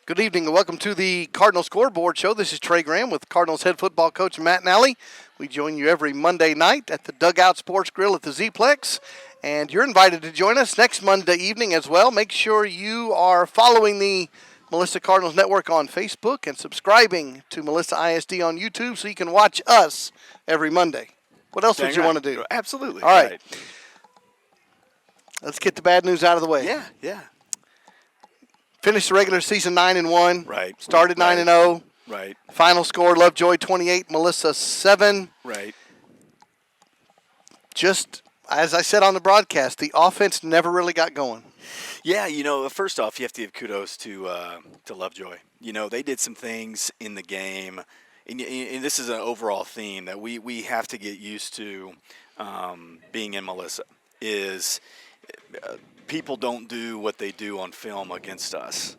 Good evening and welcome to the Cardinals Scoreboard Show. This is Trey Graham with Cardinals head football coach Matt Nally. We join you every Monday night at the Dugout Sports Grill at the Z-Plex. And you're invited to join us next Monday evening as well. Make sure you are following the Melissa Cardinals Network on Facebook and subscribing to Melissa ISD on YouTube so you can watch us every Monday. What else would you want to do? Absolutely. All right. Let's get the bad news out of the way. Yeah. Finished the regular season 9-1. Right. Started 9-0. Right. Final score: Lovejoy 28, Melissa 7. Right. Just as I said on the broadcast, the offense never really got going. Yeah, first off, you have to give kudos to Lovejoy. They did some things in the game, and this is an overall theme that we have to get used to being in Melissa, is people don't do what they do on film against us.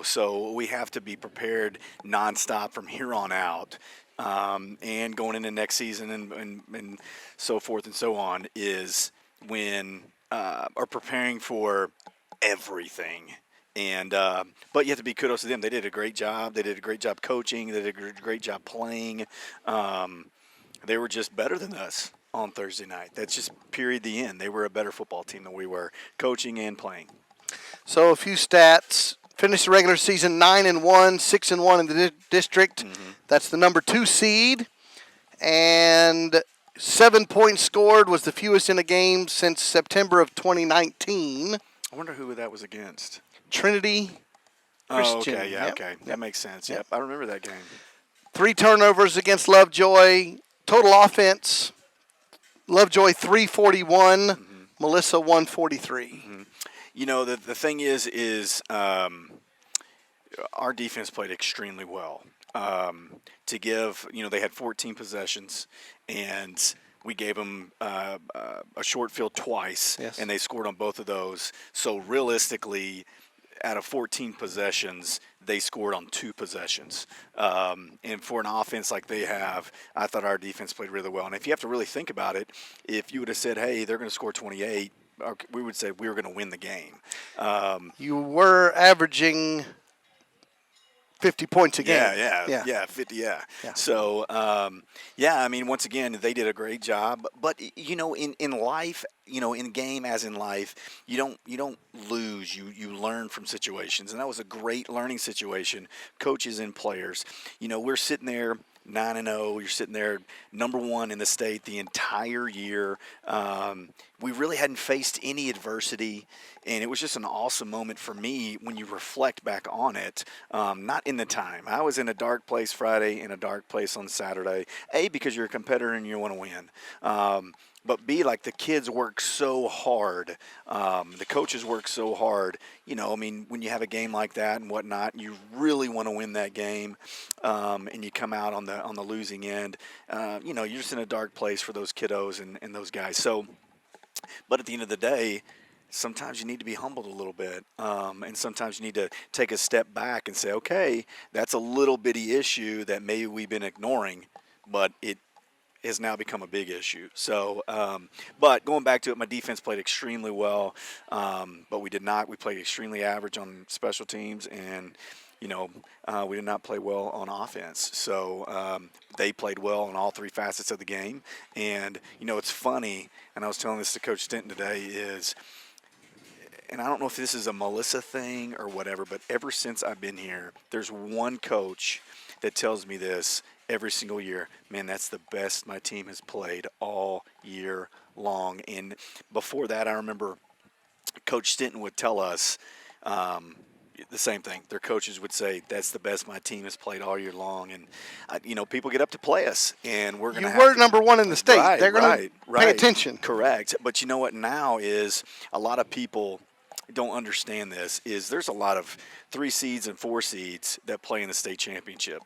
So we have to be prepared nonstop from here on out, and going into next season and so forth and so on, is when are preparing for everything. And but you have to be kudos to them. They did a great job. They did a great job coaching. They did a great job playing. They were just better than us on Thursday night. That's just period the end. They were a better football team than we were, coaching and playing. So a few stats. Finished the regular season 9-1, 6-1 in the district. Mm-hmm. That's the number 2 seed. And 7 points scored was the fewest in a game since September of 2019. I wonder who that was against. Trinity Christian. Oh, okay, yeah, Yep. okay. That makes sense. Yep. Yep, I remember that game. 3 turnovers against Lovejoy. Total offense, Lovejoy 341, Mm-hmm. Melissa 143. Mm-hmm. The thing is our defense played extremely well. To give, they had 14 possessions, and we gave them a short field twice, Yes. and they scored on both of those. So realistically, out of 14 possessions, they scored on 2 possessions. And for an offense like they have, I thought our defense played really well. And if you have to really think about it, if you would have said, hey, they're going to score 28, we would say we were going to win the game. You were averaging 50 points a game. Yeah, 50, yeah. So, once again, they did a great job. But, in life, in game as in life, you don't lose. You learn from situations. And that was a great learning situation, coaches and players. We're sitting there 9-0. You're sitting there number 1 in the state the entire year. We really hadn't faced any adversity, and it was just an awesome moment for me when you reflect back on it. Not in the time. I was in a dark place Friday, in a dark place on Saturday. A, because you're a competitor and you want to win. But B, like, the kids work so hard. The coaches work so hard. When you have a game like that and whatnot, you really want to win that game, and you come out on the losing end. You're just in a dark place for those kiddos and those guys. So, but at the end of the day, sometimes you need to be humbled a little bit, and sometimes you need to take a step back and say, okay, that's a little bitty issue that maybe we've been ignoring, but it has now become a big issue. So, but going back to it, my defense played extremely well, but we played extremely average on special teams, and we did not play well on offense. So they played well on all 3 facets of the game. And, it's funny, and I was telling this to Coach Stinton today, and I don't know if this is a Melissa thing or whatever, but ever since I've been here, there's one coach that tells me this every single year: man, that's the best my team has played all year long. And before that, I remember Coach Stinton would tell us the same thing. Their coaches would say, that's the best my team has played all year long. And, people get up to play us, and we're going to You were number 1 in the state. Right, They're going to pay attention. Correct. But you know what now is a lot of people don't understand this, is there's a lot of 3 seeds and 4 seeds that play in the state championship.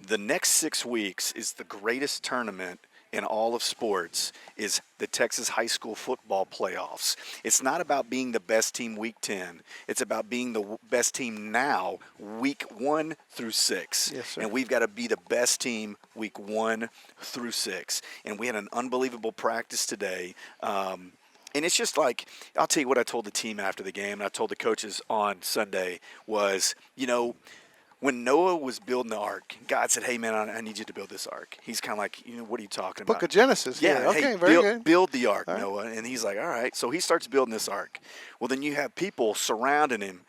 The next 6 weeks is the greatest tournament in all of sports, is the Texas high school football playoffs. It's not about being the best team week 10. It's about being the best team now, week 1 through 6. Yes, sir. And we've got to be the best team week 1 through 6. And we had an unbelievable practice today. And it's just like, I'll tell you what I told the team after the game, and I told the coaches on Sunday was, when Noah was building the ark, God said, "Hey, man, I need you to build this ark." He's kind of like, what are you talking about? Book of Genesis. Yeah. Okay, Hey, very good. build the ark, All right. Noah. And he's like, all right. So he starts building this ark. Well, then you have people surrounding him,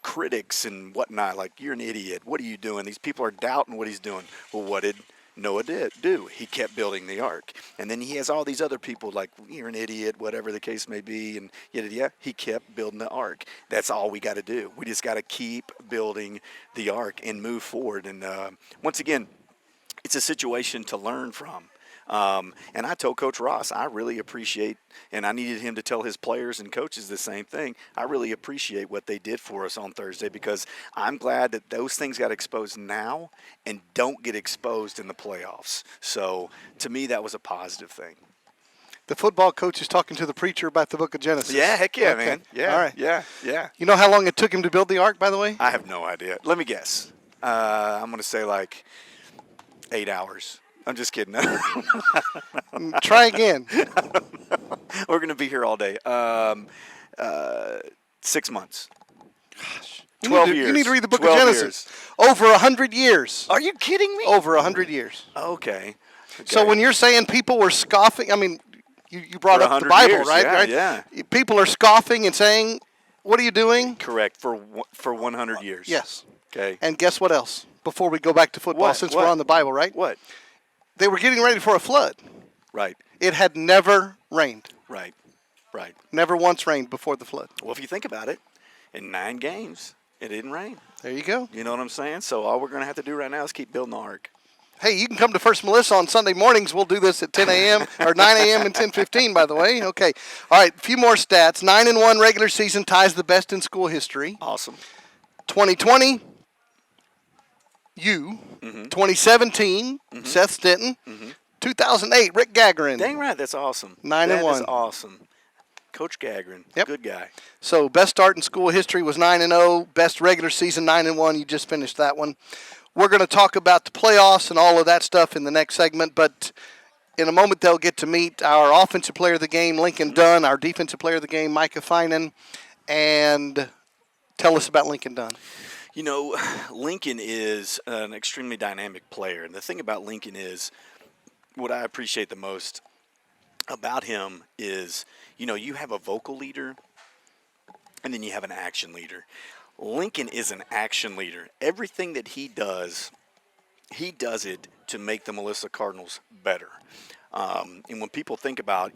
critics and whatnot. Like, you're an idiot. What are you doing? These people are doubting what he's doing. Well, what did Noah do? He kept building the ark. And then he has all these other people like, you're an idiot, whatever the case may be. And he kept building the ark. That's all we got to do. We just got to keep building the ark and move forward. And once again, it's a situation to learn from. And I told Coach Ross, I really appreciate, and I needed him to tell his players and coaches the same thing, I really appreciate what they did for us on Thursday, because I'm glad that those things got exposed now and don't get exposed in the playoffs. So to me, that was a positive thing. The football coach is talking to the preacher about the book of Genesis. Yeah, heck yeah, okay. man. Yeah, all right. yeah. You know how long it took him to build the ark, by the way? I have no idea. Let me guess. I'm going to say like 8 hours. I'm just kidding. Try again. We're going to be here all day. 6 months. Gosh. 12 years. You need to read the book of Genesis. Years. Over 100 years. Are you kidding me? Over 100 years. Okay. So when you're saying people were scoffing, I mean, you brought For up the 100 Bible, years, right? yeah, right? yeah. People are scoffing and saying, what are you doing? Correct. For 100 years. Yes. Okay. And guess what else? Before we go back to football, What? since What? we're on the Bible, right? What? They were getting ready for a flood. Right. It had never rained. Right. Right. Never once rained before the flood. Well, if you think about it, in 9 games, it didn't rain. There you go. You know what I'm saying? So all we're going to have to do right now is keep building the ark. Hey, you can come to First Melissa on Sunday mornings. We'll do this at 10 a.m. or 9 a.m. and 10:15, by the way. Okay. All right, a few more stats. 9-1 regular season ties the best in school history. Awesome. 2020, you. 2017, Seth Stinton. 2008, Rick Gagarin. Dang right, that's awesome. 9-1. That is awesome. Coach Gagarin, Yep. good guy. So best start in school history was 9-0. Best regular season 9-1. You just finished that one. We're going to talk about the playoffs and all of that stuff in the next segment, but in a moment they'll get to meet our offensive player of the game, Lincoln Dunn, our defensive player of the game, Micah Finan, and tell us about Lincoln Dunn. You know, Lincoln is an extremely dynamic player, and the thing about Lincoln is what I appreciate the most about him is, you have a vocal leader and then you have an action leader. Lincoln is an action leader. Everything that he does it to make the Melissa Cardinals better. And when people think about,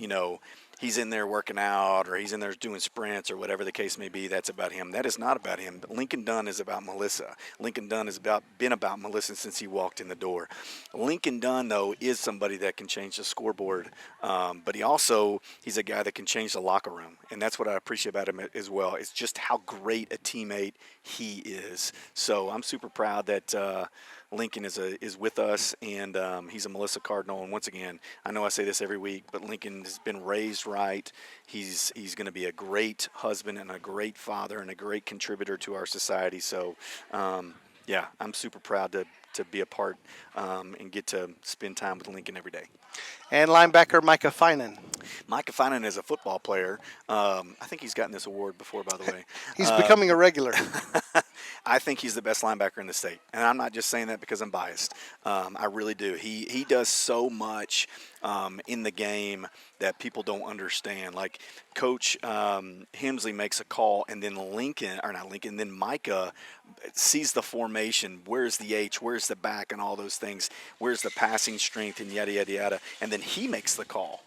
he's in there working out or he's in there doing sprints or whatever the case may be, that's about him. That is not about him. Lincoln Dunn is about Melissa. Lincoln Dunn has been about Melissa since he walked in the door. Lincoln Dunn, though, is somebody that can change the scoreboard, but he's a guy that can change the locker room, and that's what I appreciate about him as well. It's just how great a teammate he is. So I'm super proud that Lincoln is with us, and he's a Melissa Cardinal. And once again, I know I say this every week, but Lincoln has been raised right. He's going to be a great husband and a great father and a great contributor to our society. So, I'm super proud to be a part and get to spend time with Lincoln every day. And linebacker Micah Finan. Micah Finan is a football player. I think he's gotten this award before, by the way. He's becoming a regular. I think he's the best linebacker in the state, and I'm not just saying that because I'm biased. I really do. He does so much in the game that people don't understand. Like Coach Hemsley makes a call, and then then Micah sees the formation. Where's the H? Where's the back? And all those things. Where's the passing strength? And yada yada yada. And then he makes the call.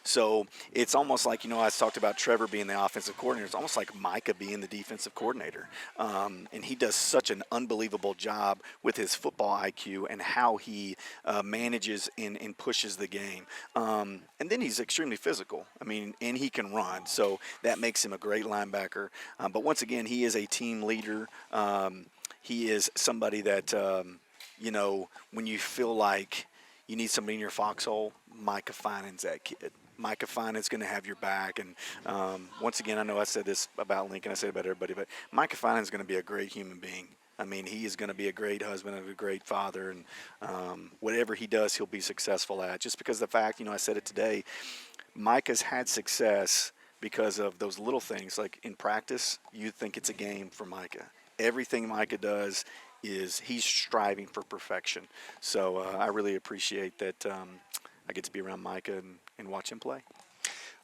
So it's almost like, I talked about Trevor being the offensive coordinator. It's almost like Micah being the defensive coordinator. And he does such an unbelievable job with his football IQ and how he manages and pushes the game. And then he's extremely physical. And he can run. So that makes him a great linebacker. But once again, he is a team leader. He is somebody that, when you feel like you need somebody in your foxhole, Micah Finan's that kid. Micah Finan's going to have your back. And once again, I know I said this about Lincoln, I said it about everybody, but Micah Finan's going to be a great human being. He is going to be a great husband and a great father, and whatever he does, he'll be successful at. Just because of the fact, I said it today, Micah's had success because of those little things. Like in practice, you think it's a game for Micah. Everything Micah does he's striving for perfection. So I really appreciate that I get to be around Micah and watch him play.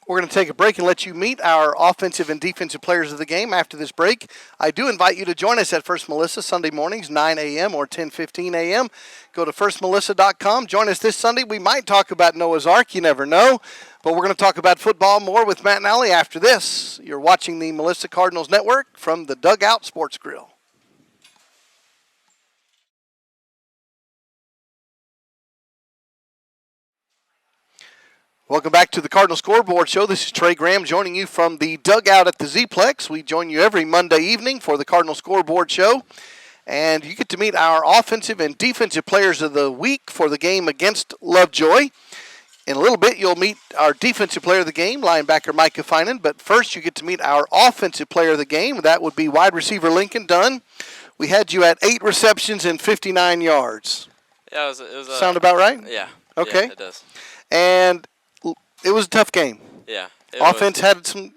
We're going to take a break and let you meet our offensive and defensive players of the game. After this break, I do invite you to join us at First Melissa Sunday mornings, 9 a.m. or 10:15 a.m. Go to firstmelissa.com. Join us this Sunday. We might talk about Noah's Ark. You never know. But we're going to talk about football more with Matt and Allie after this. You're watching the Melissa Cardinals Network from the Dugout Sports Grill. Welcome back to the Cardinal Scoreboard Show. This is Trey Graham joining you from the dugout at the Z-Plex. We join you every Monday evening for the Cardinal Scoreboard Show. And you get to meet our offensive and defensive players of the week for the game against Lovejoy. In a little bit, you'll meet our defensive player of the game, linebacker Micah Finan. But first, you get to meet our offensive player of the game. That would be wide receiver Lincoln Dunn. We had you at 8 receptions and 59 yards. Yeah, it was Sound about right? Yeah. Okay. Yeah, it does. And it was a tough game. Yeah. Offense had some,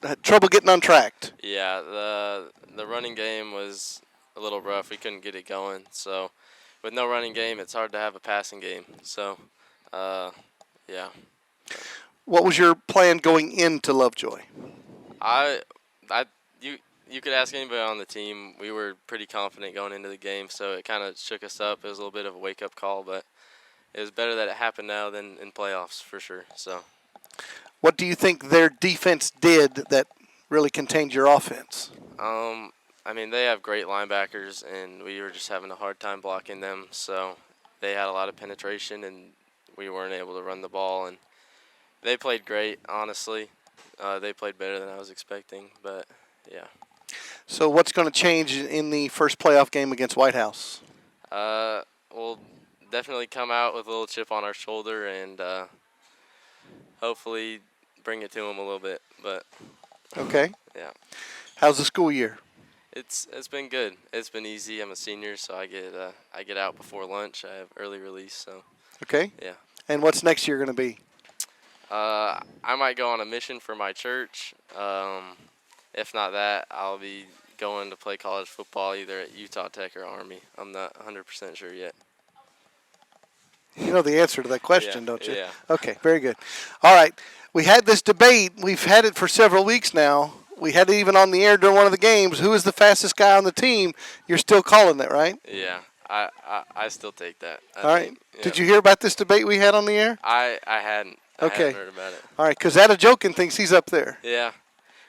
had trouble getting on track. Yeah, the running game was a little rough. We couldn't get it going. So with no running game, it's hard to have a passing game. So, yeah. What was your plan going into Lovejoy? You could ask anybody on the team. We were pretty confident going into the game, so it kind of shook us up. It was a little bit of a wake-up call, but it was better that it happened now than in playoffs for sure. So, what do you think their defense did that really contained your offense? I mean, they have great linebackers, and we were just having a hard time blocking them. So they had a lot of penetration, and we weren't able to run the ball. And they played great, honestly. They played better than I was expecting, but yeah. So what's going to change in the first playoff game against White House? We'll definitely come out with a little chip on our shoulder and hopefully bring it to them a little bit. But okay. Yeah. How's the school year? It's been good. It's been easy. I'm a senior, so I get out before lunch. I have early release, so. Okay. Yeah. And what's next year going to be? I might go on a mission for my church. If not that, I'll be going to play college football either at Utah Tech or Army. I'm not 100% sure yet. You know the answer to that question, don't you? Yeah. Okay, very good. All right. We had this debate. We've had it for several weeks now. We had it even on the air during one of the games. Who is the fastest guy on the team? You're still calling that, right? Yeah. I still take that. All right. Did you hear about this debate we had on the air? I hadn't. Okay. I hadn't heard about it. All right, because Jokin thinks he's up there. Yeah.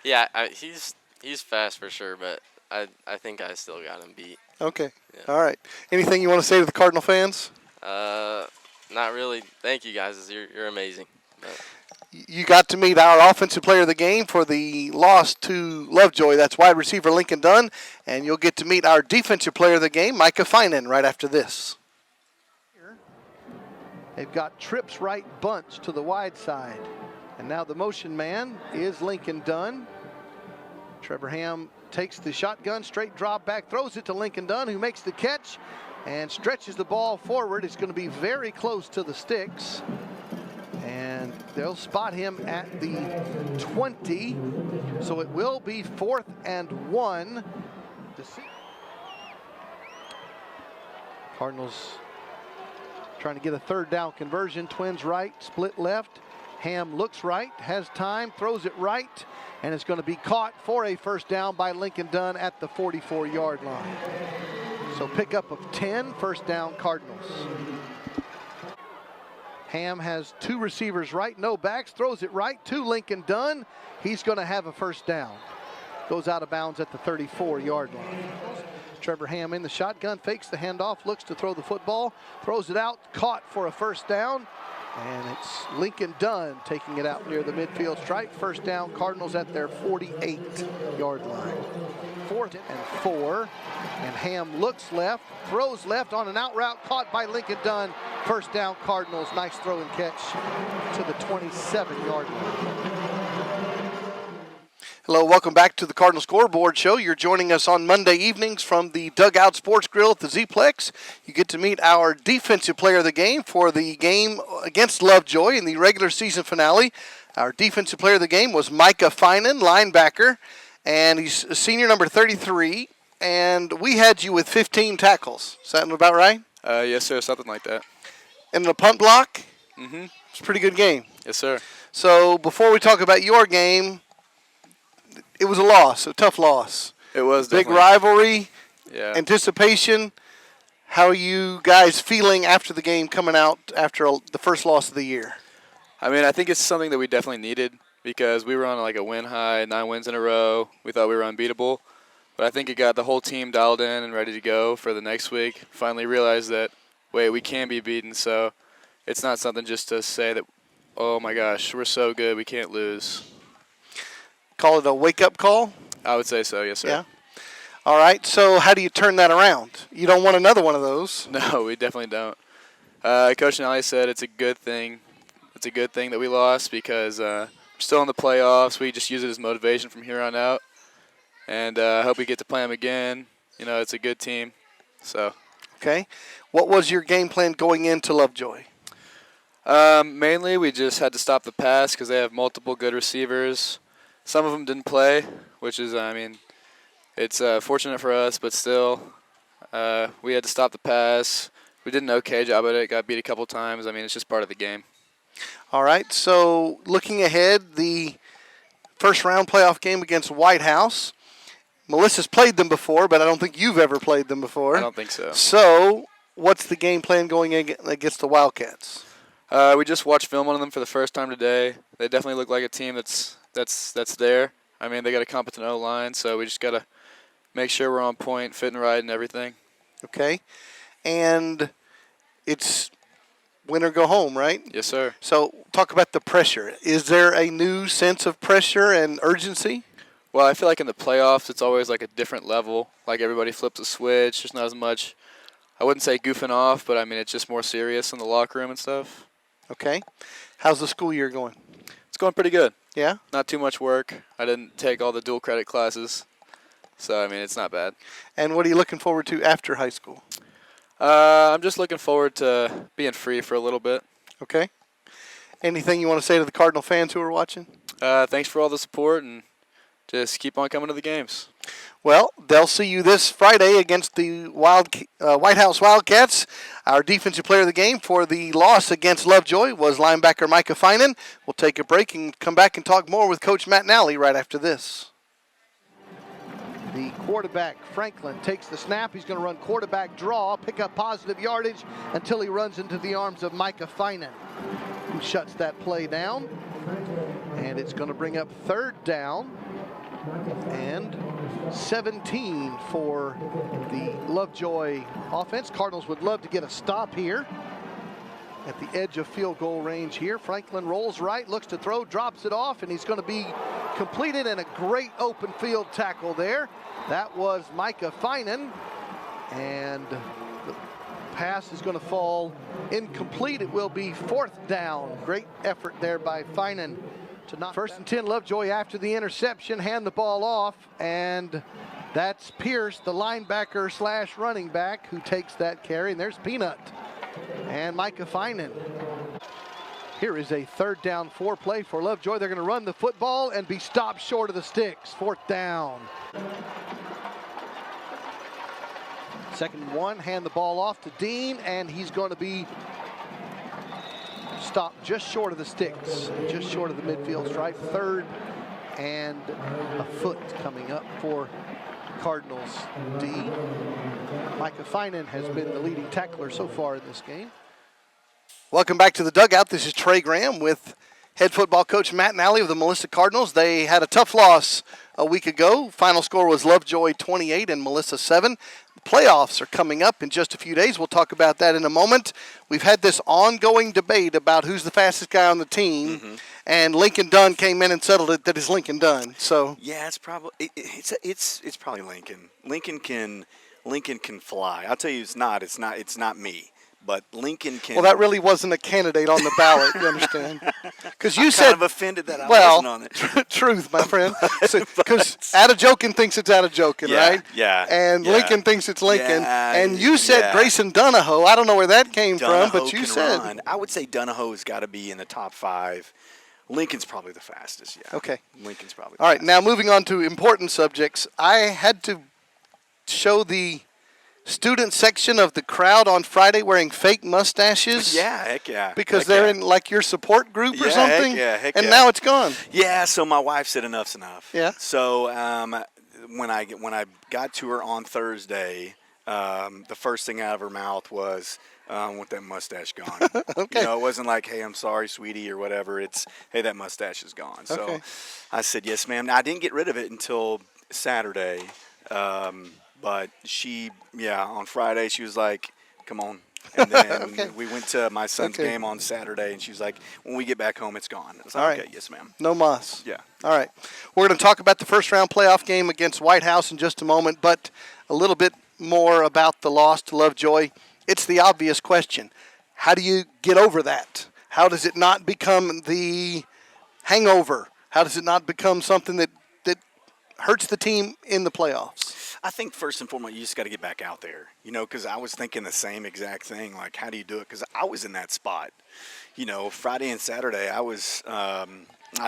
Yeah, he's fast for sure, but I think I still got him beat. Okay. Yeah. All right. Anything you want to say to the Cardinal fans? Not really. Thank you guys. You're amazing. But. You got to meet our offensive player of the game for the loss to Lovejoy. That's wide receiver Lincoln Dunn. And you'll get to meet our defensive player of the game, Micah Finan, right after this. They've got trips right bunch to the wide side. And now the motion man is Lincoln Dunn. Trevor Ham takes the shotgun, straight drop back, throws it to Lincoln Dunn, who makes the catch and stretches the ball forward. It's going to be very close to the sticks. And they'll spot him at the 20. So it will be 4th and 1. Cardinals trying to get a third down conversion. Twins right, split left. Ham looks right, has time, throws it right, and it's going to be caught for a first down by Lincoln Dunn at the 44-yard line. So pickup of 10, first down Cardinals. Ham has 2 receivers right, no backs, throws it right to Lincoln Dunn. He's going to have a first down. Goes out of bounds at the 34-yard line. Trevor Ham in the shotgun, fakes the handoff, looks to throw the football, throws it out, caught for a first down. And it's Lincoln Dunn taking it out near the midfield stripe. First down, Cardinals at their 48-yard line. 4th and 4. And Ham looks left, throws left on an out route, caught by Lincoln Dunn. First down, Cardinals. Nice throw and catch to the 27-yard line. Hello, welcome back to the Cardinal Scoreboard Show. You're joining us on Monday evenings from the Dugout Sports Grill at the Z-Plex. You get to meet our defensive player of the game for the game against Lovejoy in the regular season finale. Our defensive player of the game was Micah Finan, linebacker, and he's senior number 33. and we had you with 15 tackles. Is that about right? Yes, sir. Something like that. And the punt block? Mm-hmm. It's a pretty good game. Yes, sir. So before we talk about your game, it was a loss, a tough loss. It was big definitely. rivalry, Yeah. anticipation. How are you guys feeling after the game coming out after the first loss of the year? I mean, I think it's something that we definitely needed because we were on like a win high, 9 wins in a row. We thought we were unbeatable. But I think it got the whole team dialed in and ready to go for the next week. Finally realized that, wait, we can be beaten. So it's not something just to say that, oh, my gosh, we're so good, we can't lose. Call it a wake-up call? I would say so, yes, sir. Yeah. All right, so how do you turn that around? You don't want another one of those. No, we definitely don't. Coach Nally said it's a good thing. It's a good thing that we lost because we're still in the playoffs. We just use it as motivation from here on out. And I hope we get to play them again. You know, it's a good team. So. Okay. What was your game plan going into Lovejoy? Mainly, we just had to stop the pass because they have multiple good receivers. Some of them didn't play, which is, I mean, it's fortunate for us, but still, we had to stop the pass. We did an okay job at it. Got beat a couple times. I mean, it's just part of the game. All right. So looking ahead, the first round playoff game against White House. Melissa's played them before, but I don't think you've ever played them before. I don't think so. So what's the game plan going against the Wildcats? We just watched film on them for the first time today. They definitely look like a team that's there. I mean, they got a competent O-line, so we just got to make sure we're on point, fit and right, and everything. Okay. And it's win or go home, right? Yes, sir. So talk about the pressure. Is there a new sense of pressure and urgency? Well, I feel like in the playoffs, it's always like a different level. Like everybody flips a switch. There's not as much, I wouldn't say goofing off, but I mean, it's just more serious in the locker room and stuff. Okay. How's the school year going? It's going pretty good. Yeah? Not too much work. I didn't take all the dual credit classes. So, I mean, it's not bad. And what are you looking forward to after high school? I'm just looking forward to being free for a little bit. Okay. Anything you want to say to the Cardinal fans who are watching? Thanks for all the support, and just keep on coming to the games. Well, they'll see you this Friday against the White House Wildcats. Our defensive player of the game for the loss against Lovejoy was linebacker Micah Finan. We'll take a break and come back and talk more with Coach Matt Nally right after this. The quarterback, Franklin, takes the snap. He's going to run quarterback draw, pick up positive yardage until he runs into the arms of Micah Finan, who shuts that play down. And it's going to bring up third down and 17 for the Lovejoy offense. Cardinals would love to get a stop here at the edge of field goal range here. Franklin rolls right, looks to throw, drops it off, and he's going to be completed, and a great open field tackle there. That was Micah Finan, and the pass is going to fall incomplete. It will be fourth down. Great effort there by Finan to knock. First and 10, Lovejoy after the interception, hand the ball off, and that's Pierce, the linebacker slash running back, who takes that carry, and there's Peanut and Micah Finan. Here is a third down 4 play for Lovejoy. They're going to run the football and be stopped short of the sticks. Fourth down. Second and 1, hand the ball off to Dean, and he's going to be stopped just short of the sticks, just short of the midfield stripe. Third and a foot coming up for Cardinals D. Micah Finan has been the leading tackler so far in this game. Welcome back to the dugout. This is Trey Graham with head football coach Matt Nally of the Melissa Cardinals. They had a tough loss a week ago. Final score was Lovejoy 28 and Melissa 7. The playoffs are coming up in just a few days. We'll talk about that in a moment. We've had this ongoing debate about who's the fastest guy on the team, and Lincoln Dunn came in and settled it that it's Lincoln Dunn. So yeah, it's probably it's probably Lincoln. Lincoln can fly. I'll tell you, it's not me. But Lincoln can. Well, that really wasn't a candidate on the ballot, you understand? Because you said. Kind of offended that I wasn't on it. Truth, my friend. Because out of joking thinks it's out of joking, right? Yeah. And yeah. Lincoln thinks it's Lincoln. Yeah, and you said Grayson Donahoe. I don't know where that came Donahoe from, but you said. Run. I would say Donahoe's got to be in the top 5. Lincoln's probably the fastest, yeah. Okay. Lincoln's probably All right, now moving on to important subjects. I had to show the student section of the crowd on Friday wearing fake mustaches? Yeah, heck yeah. Because Heck they're yeah. in like your support group or Yeah, something? heck and yeah. now it's gone. Yeah, so my wife said enough's enough. Yeah. So when I got to her on Thursday, the first thing out of her mouth was, "I want that mustache gone." Okay. You know, it wasn't like, "Hey, I'm sorry, sweetie," or whatever. It's, "Hey, that mustache is gone." So Okay. I said, "Yes, ma'am." Now, I didn't get rid of it until Saturday, but on Friday she was like, "Come on." And then Okay. we went to my son's Okay. game on Saturday, and she was like, "When we get back home, it's gone." I was like, All right. "Okay, yes, ma'am." No muss. Yeah. All right. We're going to talk about the first round playoff game against White House in just a moment, but a little bit more about the loss to Lovejoy. It's the obvious question. How do you get over that? How does it not become the hangover? How does it not become something that hurts the team in the playoffs? I think first and foremost, you just got to get back out there, you know, because I was thinking the same exact thing. Like, how do you do it? Because I was in that spot, you know, Friday and Saturday. I was, I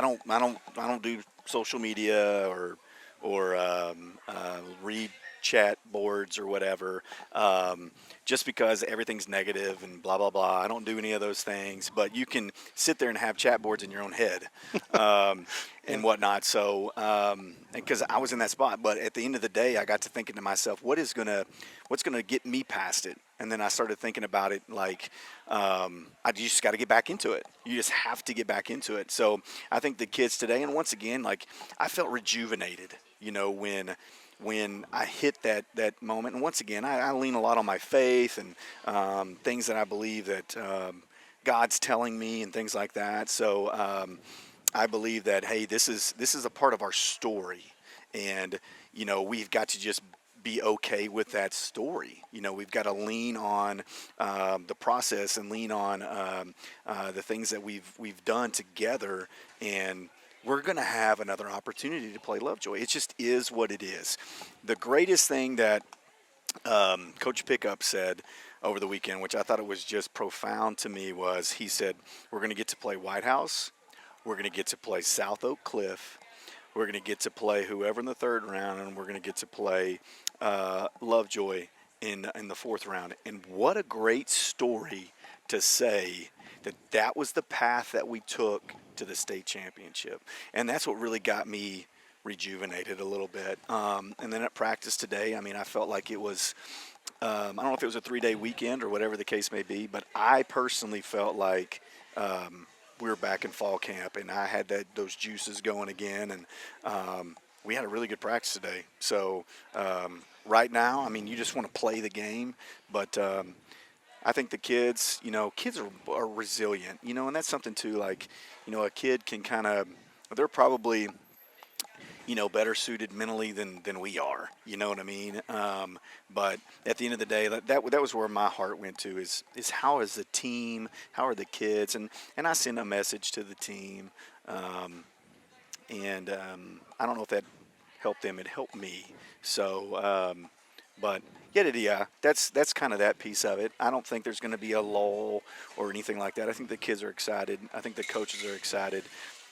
don't do social media or read chat boards or whatever, just because everything's negative and blah blah blah. I don't do any of those things, but you can sit there and have chat boards in your own head and whatnot. So because I was in that spot, but at the end of the day, I got to thinking to myself, what's gonna get me past it? And then I started thinking about it like, I just got to get back into it. You just have to get back into it. So I think the kids today, and once again, like, I felt rejuvenated, you know, when I hit that moment. And once again, I lean a lot on my faith and things that I believe that God's telling me and things like that. So I believe that, hey, this is a part of our story, and you know, we've got to just be okay with that story. You know, we've got to lean on the process and lean on the things that we've done together, and we're going to have another opportunity to play Lovejoy. It just is what it is. The greatest thing that Coach Pickup said over the weekend, which I thought it was just profound to me, was he said, we're going to get to play White House. We're going to get to play South Oak Cliff. We're going to get to play whoever in the third round, and we're going to get to play Lovejoy in the fourth round. And what a great story to say that was the path that we took to the state championship. And that's what really got me rejuvenated a little bit. And then at practice today, I mean, I felt like it was, I don't know if it was a 3-day weekend or whatever the case may be, but I personally felt like we were back in fall camp, and I had those juices going again, and we had a really good practice today. So right now, I mean, you just want to play the game, but I think the kids, you know, kids are resilient, you know, and that's something too. Like, you know, a kid can kind of, they're probably, you know, better suited mentally than we are, you know what I mean? But at the end of the day, that was where my heart went to is how is the team, how are the kids, and I send a message to the team, and I don't know if that helped them, it helped me. So, but yeah, that's kind of that piece of it. I don't think there's going to be a lull or anything like that. I think the kids are excited. I think the coaches are excited.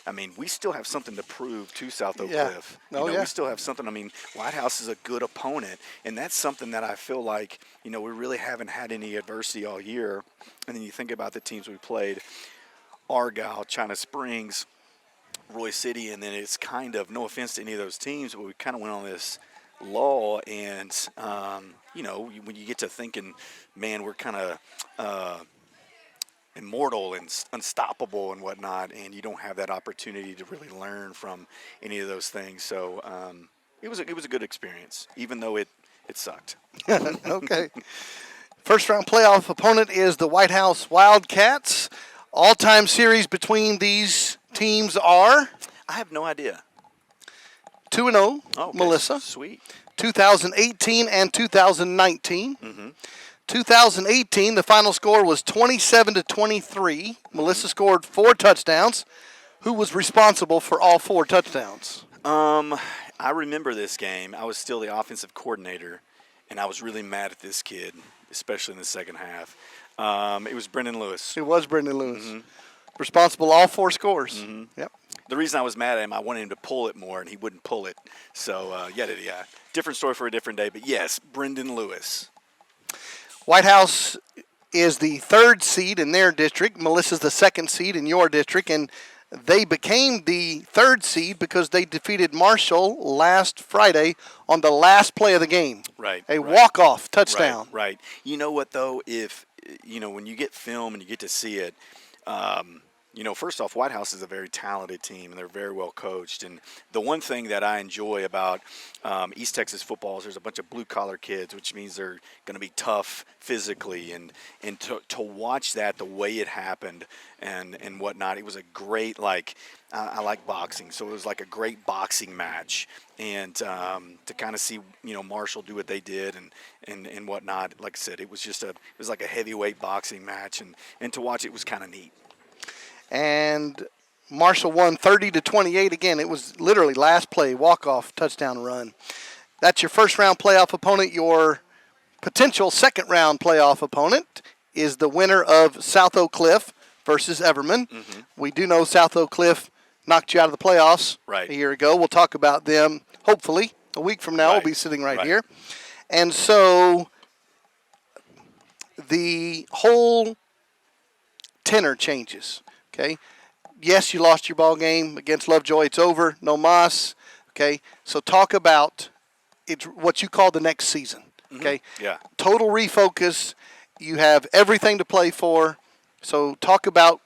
I mean, we still have something to prove to South Oak Cliff. We still have something. I mean, White House is a good opponent, and that's something that I feel like, you know, we really haven't had any adversity all year. And then you think about the teams we played, Argyle, China Springs, Roy City, and then it's kind of, no offense to any of those teams, but we kind of went on this lull, and you know, when you get to thinking, man, we're kind of immortal and unstoppable and whatnot, and you don't have that opportunity to really learn from any of those things. So it was a good experience, even though it sucked. Okay. First round playoff opponent is the White House Wildcats. All-time series between these teams are I have no idea. 2-0, Oh, okay. Melissa. Sweet. 2018 and 2019. Mm-hmm. 2018, the final score was 27-23. Melissa scored 4 touchdowns. Who was responsible for all 4 touchdowns? I remember this game. I was still the offensive coordinator, and I was really mad at this kid, especially in the second half. It was Brendan Lewis. It was Brendan Lewis. Mm-hmm. Responsible all 4 scores. Mm-hmm. Yep. the reason I was mad at him, I wanted him to pull it more, and he wouldn't pull it. So, yeah. Different story for a different day. But, yes, Brendan Lewis. White House is the 3rd seed in their district. Melissa's the 2nd seed in your district, and they became the 3rd seed because they defeated Marshall last Friday on the last play of the game. Right. A walk-off touchdown. Right. You know what, though? When you get film and you get to see it, first off, White House is a very talented team, and they're very well coached. And the one thing that I enjoy about East Texas football is there's a bunch of blue-collar kids, which means they're going to be tough physically. And to watch that the way it happened and whatnot, it was a great, I like boxing, so it was like a great boxing match. And to kind of see, Marshall do what they did and whatnot, like I said, it was like a heavyweight boxing match. And to watch it was kind of neat. And Marshall won 30-28. Again, it was literally last play, walk-off touchdown run. That's your first-round playoff opponent. Your potential second-round playoff opponent is the winner of South Oak Cliff versus Everman. Mm-hmm. We do know South Oak Cliff knocked you out of the playoffs a year ago. We'll talk about them, hopefully, a week from now. We'll be sitting right here. And so the whole tenor changes. Okay. Yes, you lost your ball game against Lovejoy. It's over. No mas. Okay. So talk about what you call the next season. Okay. Mm-hmm. Yeah. Total refocus. You have everything to play for. So talk about.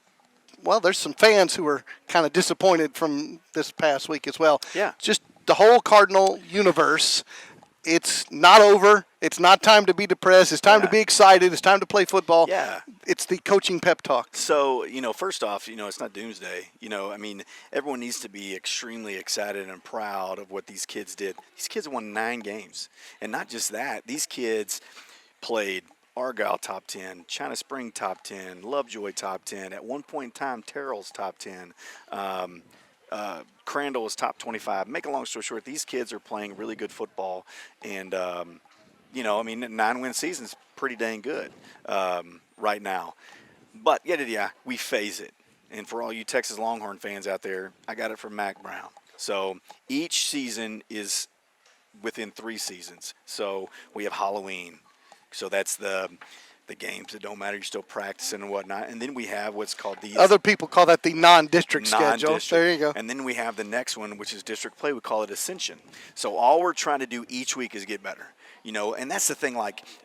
Well, there's some fans who are kind of disappointed from this past week as well. Yeah. Just the whole Cardinal universe. It's not over. It's not time to be depressed. It's time to be excited. It's time to play football. Yeah. It's the coaching pep talk. So, first off, it's not doomsday. Everyone needs to be extremely excited and proud of what these kids did. These kids won 9 games. And not just that. These kids played Argyle top 10, China Spring top 10, Lovejoy top 10. At one point in time, Terrell's top 10. Crandall was top 25. Make a long story short, these kids are playing really good football. And, 9-win season's pretty dang good right now. But, we phase it. And for all you Texas Longhorn fans out there, I got it from Mac Brown. So each season is within 3 seasons. So we have Halloween. So that's the games that don't matter. You're still practicing and whatnot. And then we have what's called the other people call that the non-district schedule. There you go. And then we have the next one, which is district play. We call it Ascension. So all we're trying to do each week is get better. And that's the thing,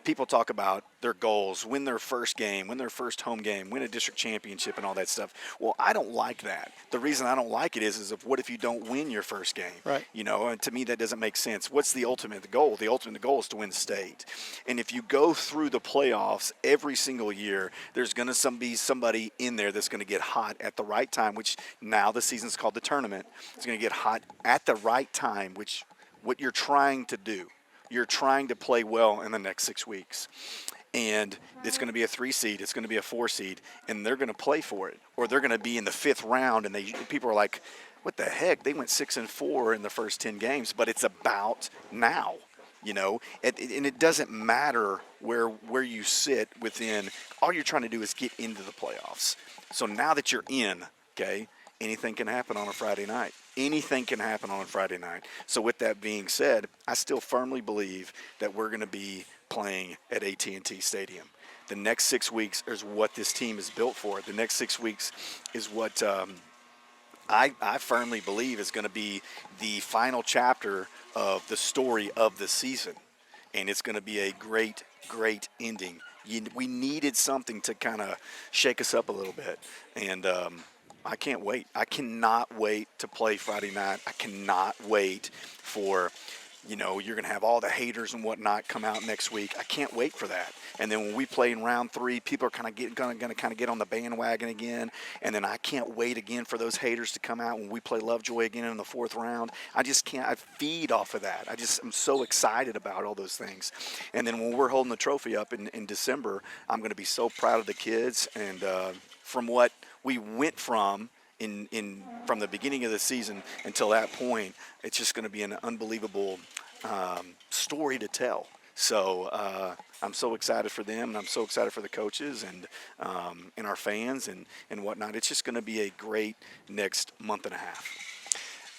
people talk about their goals, win their first game, win their first home game, win a district championship and all that stuff. Well, I don't like that. The reason I don't like it is what if you don't win your first game? Right. And to me that doesn't make sense. What's the ultimate goal? The ultimate goal is to win state. And if you go through the playoffs every single year, there's going to be somebody in there that's going to get hot at the right time, which now the season's called the tournament. It's going to get hot at the right time, which what you're trying to do. You're trying to play well in the next 6 weeks. And it's going to be a 3 seed. It's going to be a 4 seed. And they're going to play for it. Or they're going to be in the 5th round. And people are like, what the heck? They went 6-4 in the first 10 games. But it's about now, And it doesn't matter where you sit within. All you're trying to do is get into the playoffs. So now that you're in, okay, anything can happen on a Friday night. Anything can happen on a Friday night. So with that being said, I still firmly believe that we're going to be playing at AT&T Stadium. The next 6 weeks is what this team is built for. The next 6 weeks is what I firmly believe is going to be the final chapter of the story of the season. And it's going to be a great, great ending. We needed something to kind of shake us up a little bit. And I can't wait. I cannot wait to play Friday night. I cannot wait for, you're going to have all the haters and whatnot come out next week. I can't wait for that. And then when we play in round 3, people are going to get on the bandwagon again. And then I can't wait again for those haters to come out when we play Lovejoy again in the 4th round. I just can't. I feed off of that. I'm so excited about all those things. And then when we're holding the trophy up in December, I'm going to be so proud of the kids and from what we went from from the beginning of the season until that point. It's just going to be an unbelievable story to tell. So I'm so excited for them, and I'm so excited for the coaches and our fans and whatnot. It's just going to be a great next month and a half.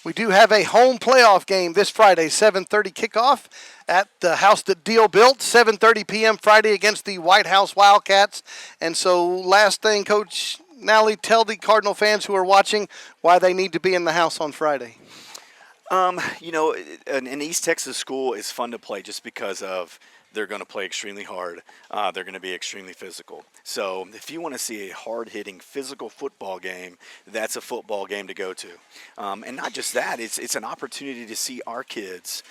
We do have a home playoff game this Friday, 7:30 kickoff at the house that Deal built, 7:30 p.m. Friday against the White House Wildcats. And so last thing, Coach Nally, tell the Cardinal fans who are watching why they need to be in the house on Friday. You know, an East Texas school is fun to play just because of they're going to play extremely hard. They're going to be extremely physical. So if you want to see a hard-hitting, physical football game, that's a football game to go to. And not just that, it's an opportunity to see our kids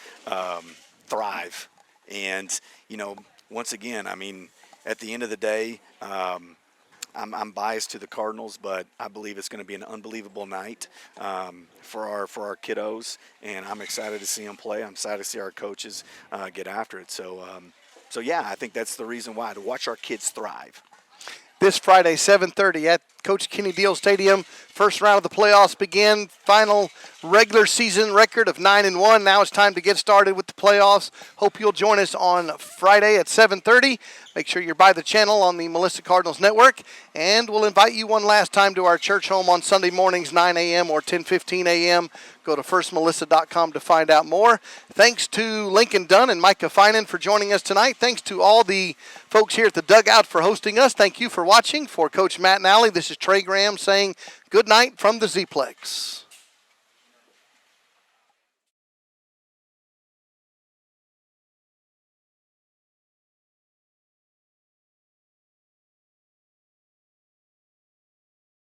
thrive. And, you know, once again, I mean, at the end of the day, I'm biased to the Cardinals, but I believe it's going to be an unbelievable night for our kiddos, and I'm excited to see them play. I'm excited to see our coaches get after it. So yeah, I think that's the reason why, to watch our kids thrive. This Friday, 7:30 at Coach Kenny Deal Stadium. First round of the playoffs begin. Final regular season record of 9-1. Now it's time to get started with the playoffs. Hope you'll join us on Friday at 7:30. Make sure you're by the channel on the Melissa Cardinals Network. And we'll invite you one last time to our church home on Sunday mornings, 9 a.m. or 10:15 a.m. Go to firstmelissa.com to find out more. Thanks to Lincoln Dunn and Micah Finan for joining us tonight. Thanks to all the folks here at the Dugout for hosting us. Thank you for watching. For Coach Matt Nally, this is Trey Graham saying good night from the Z-Plex.